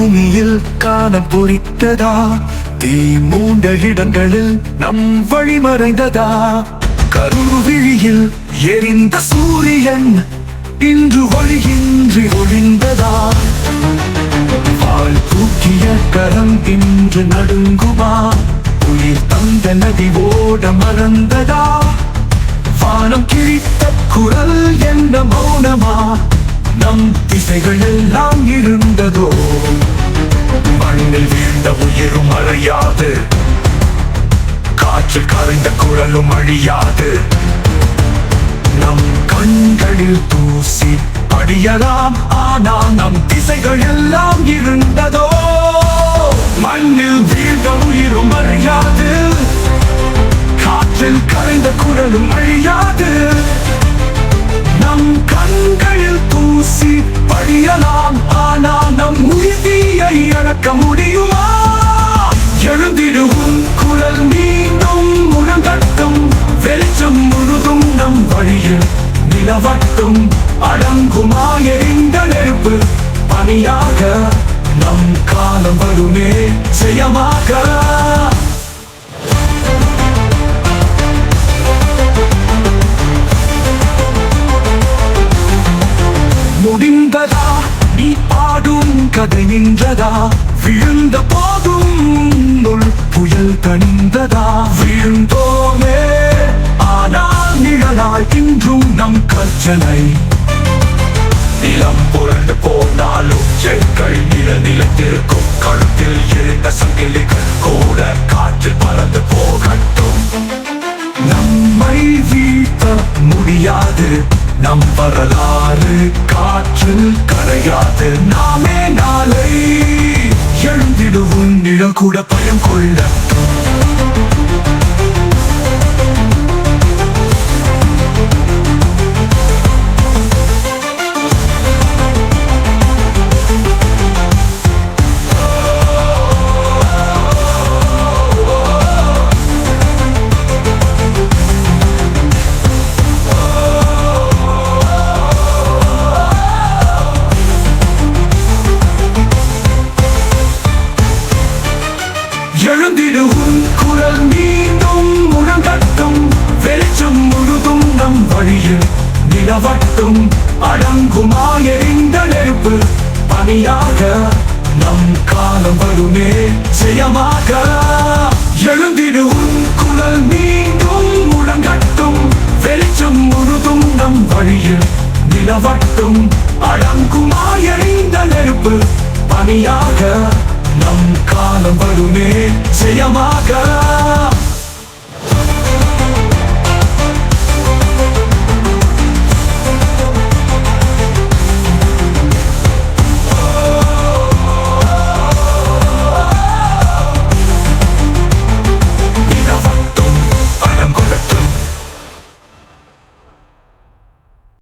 பூமியில் காண பொறித்ததா? தீ மூண்ட இடங்களில் நம் வழிமறைந்ததா? கருவிழியில் எரிந்த சூரியன் இன்று ஒளியின்றி ஒளிந்ததா? வாள் தூக்கிய கரம் இன்று நடுங்குமா? உயிர் தந்த நதி ஓட மறந்ததா? வானம் கிழித்த குரல் என்ன மௌனமா? நம் திசைகள் எல்லாம் இருந்ததோ? மண்ணில் வீழ்ந்த உயிரும் அறையாது, காற்றில் கரைந்த குரலும் அழியாது. நம் கண்களில் தூசி படியலாம், ஆனால் நம் திசைகள் எல்லாம் இருந்ததோ? மண்ணில் வீழ்ந்த உயிரும் அழியாது, காற்றில் கரைந்த குரலும் அழியாது. நம் கண்களில் தூசி படியலாம், ஆனால் நம் உறுதியை இழக்க முடியுமா? எழுந்திடுவும் குரல் மீண்டும் முழங்கட்டும், வெளிச்சம் முழுதும் நம் வழியில் நிலவட்டும். அடங்குமா எரிந்த நெருப்பு பணியாக? நம் காலம் வருமே ஜெயமாக. முடிந்ததா? நீ பாடும் கதை நின்றதா? விழுந்த போதும் உள் புயல் தணிந்ததா? விழுந்தோமே, ஆனால் நிழலாய் இன்றும் நம் கர்ஜனை. நிலம் புரண்டு போனாலும் செங்கல் நிலத்திற்கும், கழுத்தில் எழுந்த சங்கிலிகள் கூட காற்றில் பறந்து போகட்டும். நம்மை வீழ்த்த முடியாது, நம் வரலாறு காற்றில் கரையாது. நாமே நாளை எழுந்திடுவும், நிழல் கூட பயம் கொள்ளட்டும். எழுந்திடுவும் குரல் மீண்டும் முழங்கட்டும், வெளிச்சம் முழுதும் நம் வழியில் நிலவட்டும். அடங்குமா எரிந்த நெருப்பு பணியாக? நம் காலம் வருமே ஜெயமாக. எழுந்திடுவும் குரல் மீண்டும் முழங்கட்டும், வெளிச்சம் முழுதும் நம் வழியில் நிலவட்டும். அடங்குமா எரிந்த நெருப்பு பணியாக? நம் காலம் வருமே ஜெயமாக.